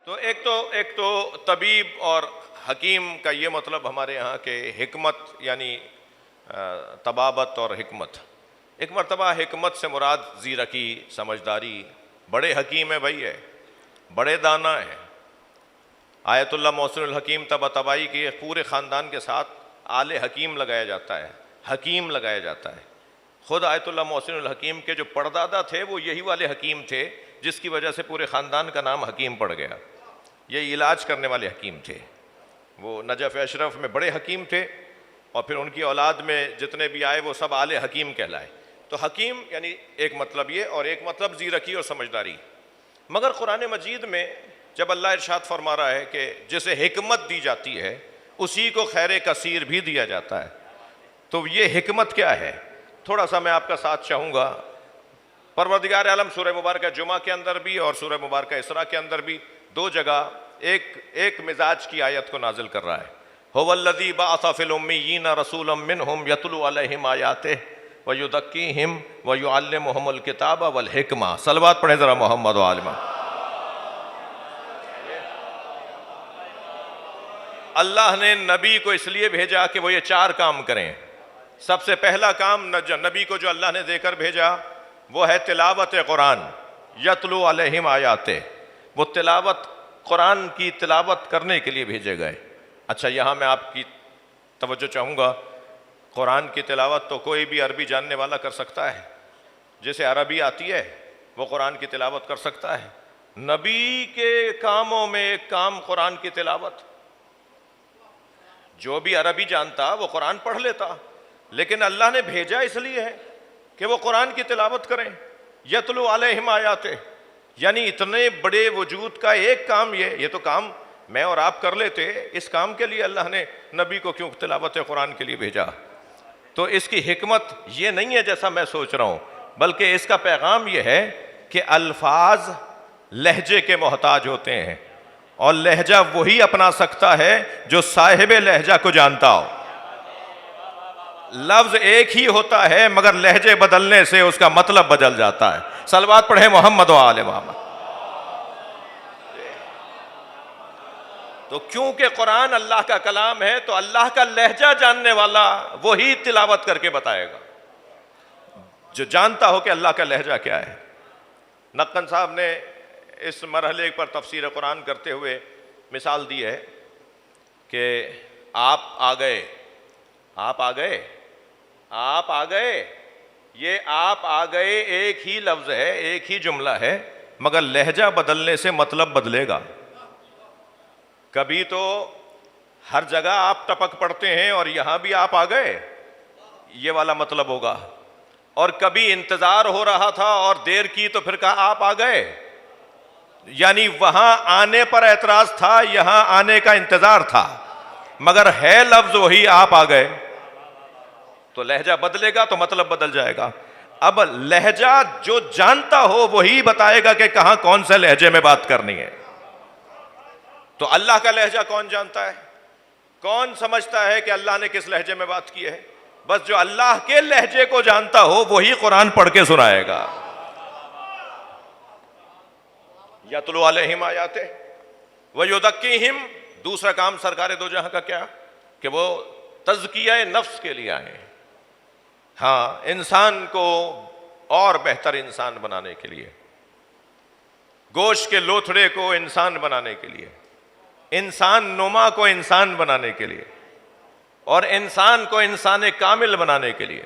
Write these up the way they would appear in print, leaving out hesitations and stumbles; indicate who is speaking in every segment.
Speaker 1: تو ایک تو طبیب اور حکیم کا یہ مطلب ہمارے یہاں کہ حکمت یعنی طبابت اور حکمت. ایک مرتبہ حکمت سے مراد زیرکی، سمجھداری. بڑے حکیم ہے بھائی، ہے بڑے دانا ہیں. آیت اللہ محسن الحکیم طبائی کی پورے خاندان کے ساتھ آل حکیم لگایا جاتا ہے، حکیم لگایا جاتا ہے. خود آیت اللہ محسن الحکیم کے جو پردادا تھے وہ یہی والے حکیم تھے جس کی وجہ سے پورے خاندان کا نام حکیم پڑ گیا. یہ علاج کرنے والے حکیم تھے. وہ نجف اشرف میں بڑے حکیم تھے اور پھر ان کی اولاد میں جتنے بھی آئے وہ سب آل حکیم کہلائے. تو حکیم یعنی ایک مطلب یہ، اور ایک مطلب زیرکی اور سمجھداری. مگر قرآن مجید میں جب اللہ ارشاد فرما رہا ہے کہ جسے حکمت دی جاتی ہے اسی کو خیر کثیر بھی دیا جاتا ہے، تو یہ حکمت کیا ہے؟ تھوڑا سا میں آپ کا ساتھ چاہوں گا. پروردگار عالم سورہ مبارکہ جمعہ کے اندر بھی اور سورہ مبارکہ اسراء کے اندر بھی دو جگہ ایک مزاج کی آیت کو نازل کر رہا ہے. هو الذی بعث فی الامیین رسولا منہم یتلو علیہم آیاتہ ویزکیہم ویعلمہم الکتاب والحکمہ. صلوات پڑھیں ذرا محمد و آل محمد. اللہ نے نبی کو اس لیے بھیجا کہ وہ یہ چار کام کریں. سب سے پہلا کام نبی کو جو اللہ نے دے کر بھیجا وہ ہے تلاوت قرآن. یتلو علیہم آیاتہ، وہ تلاوت قرآن کی تلاوت کرنے کے لیے بھیجے گئے. اچھا، یہاں میں آپ کی توجہ چاہوں گا. قرآن کی تلاوت تو کوئی بھی عربی جاننے والا کر سکتا ہے. جسے عربی آتی ہے وہ قرآن کی تلاوت کر سکتا ہے. نبی کے کاموں میں ایک کام قرآن کی تلاوت. جو بھی عربی جانتا وہ قرآن پڑھ لیتا، لیکن اللہ نے بھیجا اس لیے ہے کہ وہ قرآن کی تلاوت کریں. یتلو علیہم آیاتہ، یعنی اتنے بڑے وجود کا ایک کام یہ تو کام میں اور آپ کر لیتے. اس کام کے لیے اللہ نے نبی کو کیوں تلاوت قرآن کے لیے بھیجا؟ تو اس کی حکمت یہ نہیں ہے جیسا میں سوچ رہا ہوں، بلکہ اس کا پیغام یہ ہے کہ الفاظ لہجے کے محتاج ہوتے ہیں، اور لہجہ وہی اپنا سکتا ہے جو صاحب لہجہ کو جانتا ہو. لفظ ایک ہی ہوتا ہے مگر لہجے بدلنے سے اس کا مطلب بدل جاتا ہے. صلوات پڑھیں محمد و آل محمد. تو کیونکہ قرآن اللہ کا کلام ہے تو اللہ کا لہجہ جاننے والا وہی تلاوت کر کے بتائے گا جو جانتا ہو کہ اللہ کا لہجہ کیا ہے. نقن صاحب نے اس مرحلے پر تفسیر قرآن کرتے ہوئے مثال دی ہے کہ آپ آ گئے. یہ آپ آ گئے ایک ہی لفظ ہے، ایک ہی جملہ ہے، مگر لہجہ بدلنے سے مطلب بدلے گا. کبھی تو ہر جگہ آپ ٹپک پڑتے ہیں اور یہاں بھی آپ آ گئے، یہ والا مطلب ہوگا. اور کبھی انتظار ہو رہا تھا اور دیر کی تو پھر کہا آپ آ گئے، یعنی وہاں آنے پر اعتراض تھا، یہاں آنے کا انتظار تھا، مگر ہے لفظ وہی آپ آ گئے. تو لہجہ بدلے گا تو مطلب بدل جائے گا. اب لہجہ جو جانتا ہو وہی بتائے گا کہ کہاں کون سے لہجے میں بات کرنی ہے. تو اللہ کا لہجہ کون جانتا ہے؟ کون سمجھتا ہے کہ اللہ نے کس لہجے میں بات کی ہے؟ بس جو اللہ کے لہجے کو جانتا ہو وہی قرآن پڑھ کے سنائے گا. یتلو علیہم آیاتہ ویزکیہم، دوسرا کام سرکار دو جہاں کا کیا کہ وہ تزکیہ نفس کے لیے آئے. ہاں، انسان کو اور بہتر انسان بنانے کے لیے، گوشت کے لوتھڑے کو انسان بنانے کے لیے، انسان نما کو انسان بنانے کے لیے، اور انسان کو انسان کامل بنانے کے لیے،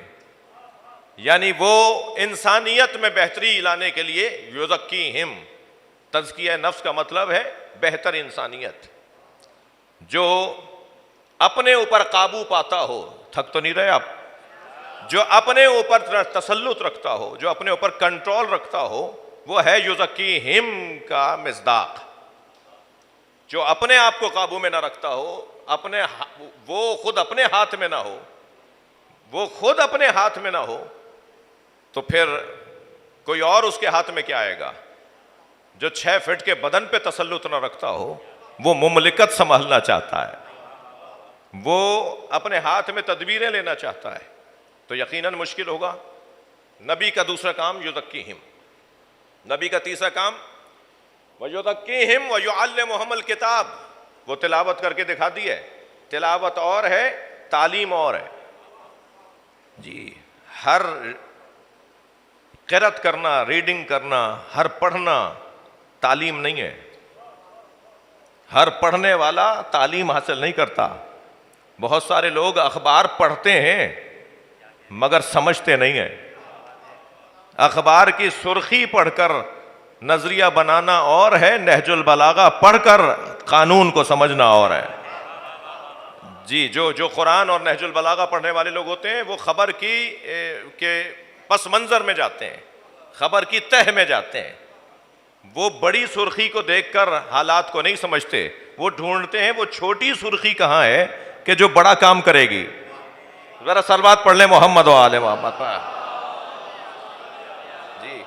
Speaker 1: یعنی وہ انسانیت میں بہتری لانے کے لیے. یزکیہم، تزکیہ نفس کا مطلب ہے بہتر انسانیت. جو اپنے اوپر قابو پاتا ہو، تھک تو نہیں رہے آپ، جو اپنے اوپر تسلط رکھتا ہو، جو اپنے اوپر کنٹرول رکھتا ہو، وہ ہے یزکیہم کا مصداق. جو اپنے آپ کو قابو میں نہ رکھتا ہو، وہ خود اپنے ہاتھ میں نہ ہو، تو پھر کوئی اور اس کے ہاتھ میں کیا آئے گا؟ جو 6 فٹ کے بدن پہ تسلط نہ رکھتا ہو وہ مملکت سنبھالنا چاہتا ہے، وہ اپنے ہاتھ میں تدبیریں لینا چاہتا ہے، تو یقیناً مشکل ہوگا. نبی کا دوسرا کام یزکیہم. نبی کا تیسرا کام وَيُزَكِّيهِمْ وَيُعَلِّمُهُمُ الْكِتَابَ، وہ تلاوت کر کے دکھا دی ہے، تلاوت اور ہے، تعلیم اور ہے جی۔ ہر قرأت کرنا، ریڈنگ کرنا، ہر پڑھنا تعلیم نہیں ہے، ہر پڑھنے والا تعلیم حاصل نہیں کرتا۔ بہت سارے لوگ اخبار پڑھتے ہیں مگر سمجھتے نہیں ہیں۔ اخبار کی سرخی پڑھ کر نظریہ بنانا اور ہے، نہج البلاغہ پڑھ کر قانون کو سمجھنا اور ہے جی۔ جو قرآن اور نہج البلاغہ پڑھنے والے لوگ ہوتے ہیں وہ خبر کے پس منظر میں جاتے ہیں، خبر کی تہ میں جاتے ہیں، وہ بڑی سرخی کو دیکھ کر حالات کو نہیں سمجھتے، وہ ڈھونڈتے ہیں وہ چھوٹی سرخی کہاں ہے کہ جو بڑا کام کرے گی۔ ذرا صلوات پڑھ لیں محمد و آل محمد پر جی۔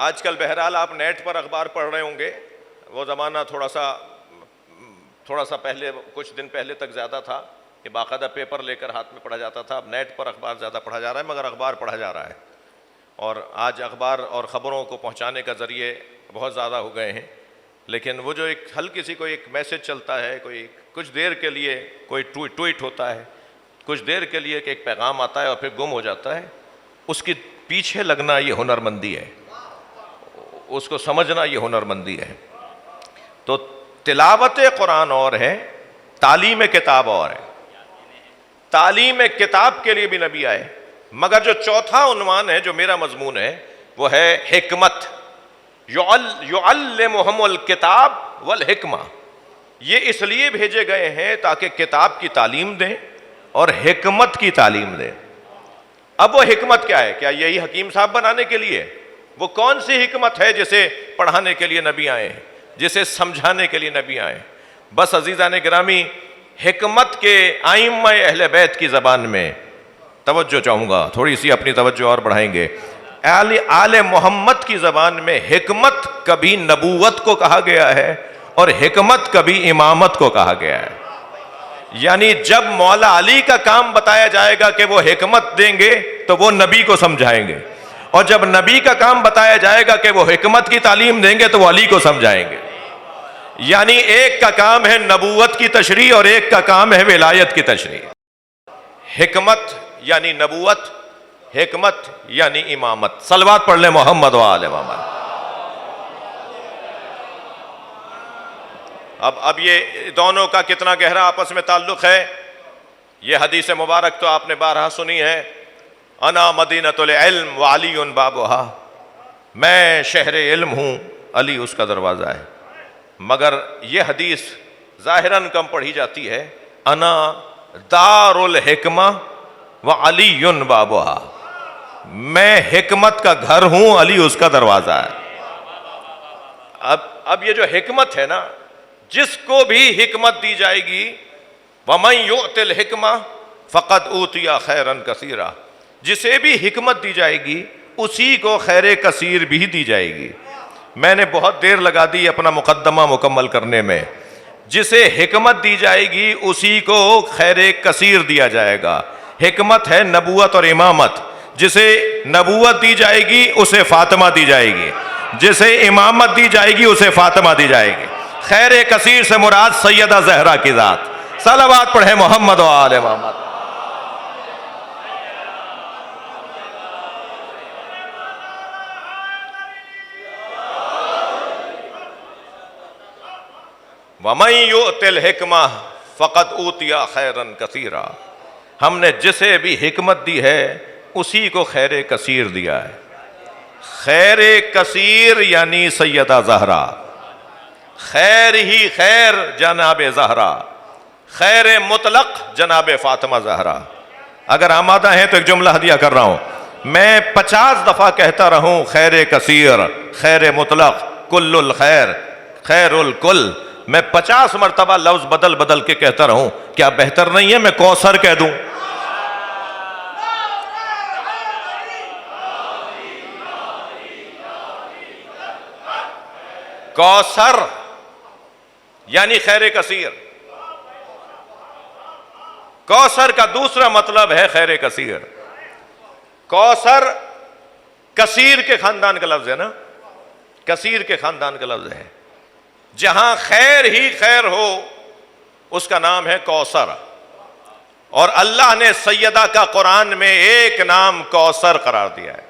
Speaker 1: آج کل بہرحال آپ نیٹ پر اخبار پڑھ رہے ہوں گے، وہ زمانہ تھوڑا سا پہلے، کچھ دن پہلے تک زیادہ تھا کہ باقاعدہ پیپر لے کر ہاتھ میں پڑھا جاتا تھا، اب نیٹ پر اخبار زیادہ پڑھا جا رہا ہے، مگر اخبار پڑھا جا رہا ہے۔ اور آج اخبار اور خبروں کو پہنچانے کا ذریعے بہت زیادہ ہو گئے ہیں، لیکن وہ جو ایک ہلکی سی کوئی ایک میسج چلتا ہے، کوئی کچھ دیر کے لیے کوئی ٹویٹ ہوتا ہے، کچھ دیر کے لیے کہ ایک پیغام آتا ہے اور پھر گم ہو جاتا ہے، اس کے پیچھے لگنا یہ ہنرمندی ہے، اس کو سمجھنا یہ ہنرمندی ہے۔ تو تلاوت قرآن اور ہے، تعلیم کتاب اور ہے۔ تعلیم کتاب کے لیے بھی نبی آئے، مگر جو چوتھا عنوان ہے جو میرا مضمون ہے وہ ہے حکمت۔ یعلمہم الکتاب والحکمہ، یہ اس لیے بھیجے گئے ہیں تاکہ کتاب کی تعلیم دیں اور حکمت کی تعلیم دیں۔ اب وہ حکمت کیا ہے؟ کیا یہی حکیم صاحب بنانے کے لیے؟ وہ کون سی حکمت ہے جسے پڑھانے کے لیے نبی آئے ہیں، جسے سمجھانے کے لیے نبی آئے ہیں؟ بس عزیزان گرامی، حکمت کے ائمہ اہل بیت کی زبان میں توجہ چاہوں گا، تھوڑی سی اپنی توجہ اور بڑھائیں گے۔ آل محمد کی زبان میں حکمت کبھی نبوت کو کہا گیا ہے اور حکمت کبھی امامت کو کہا گیا ہے۔ یعنی جب مولا علی کا کام بتایا جائے گا کہ وہ حکمت دیں گے تو وہ نبی کو سمجھائیں گے، اور جب نبی کا کام بتایا جائے گا کہ وہ حکمت کی تعلیم دیں گے تو وہ علی کو سمجھائیں گے۔ یعنی ایک کا کام ہے نبوت کی تشریح اور ایک کا کام ہے ولایت کی تشریح۔ حکمت یعنی نبوت، حکمت یعنی امامت۔ صلوات پڑھ لیں محمد و آل محمد۔ اب یہ دونوں کا کتنا گہرا آپس میں تعلق ہے، یہ حدیث مبارک تو آپ نے بارہا سنی ہے، انا مدینۃ العلم وعلی بابھا، میں شہر علم ہوں، علی اس کا دروازہ ہے۔ مگر یہ حدیث ظاہراً کم پڑھی جاتی ہے، انا دار الحکمہ وعلی بابھا، میں حکمت کا گھر ہوں، علی اس کا دروازہ ہے۔ اب یہ جو حکمت ہے نا، جس کو بھی حکمت دی جائے گی، وَمَن يُؤْتِ الْحِكْمَةَ فَقَدْ أُوتِيَ خَيْرًا كَثِيرًا، جسے بھی حکمت دی جائے گی اسی کو خیر کثیر بھی دی جائے گی۔ میں نے بہت دیر لگا دی اپنا مقدمہ مکمل کرنے میں۔ جسے حکمت دی جائے گی اسی کو خیر کثیر دیا جائے گا۔ حکمت ہے نبوت اور امامت، جسے نبوت دی جائے گی اسے فاطمہ دی جائے گی، جسے امامت دی جائے گی اسے فاطمہ دی جائے گی۔ خیر کثیر سے مراد سیدہ زہرا کی ذات۔ صلوات پڑھیں محمد و آل محمد۔ وَمَن يُؤْتِ الْحِكْمَةَ فَقَدْ أُوتِيَ خَيْرًا كَثِيرًا، ہم نے جسے بھی حکمت دی ہے اسی کو خیر کثیر دیا ہے۔ خیر کثیر یعنی سیدہ زہرا، خیر ہی خیر جناب زہرا، خیر مطلق جناب فاطمہ زہرا۔ اگر آمادہ ہیں تو ایک جملہ ہدیہ کر رہا ہوں، میں 50 دفعہ کہتا رہوں خیر کثیر، خیر مطلق، کل الخیر، خیر الکل، میں 50 مرتبہ لفظ بدل بدل کے کہتا رہوں، کیا بہتر نہیں ہے میں کوثر کہہ دوں؟ کوثر یعنی خیر کثیر۔ کوثر کا دوسرا مطلب ہے خیر کثیر۔ کوثر کثیر کے خاندان کا لفظ ہے نا، کثیر کے خاندان کا لفظ ہے، جہاں خیر ہی خیر ہو اس کا نام ہے کوثر، اور اللہ نے سیدہ کا قرآن میں ایک نام کوثر قرار دیا ہے۔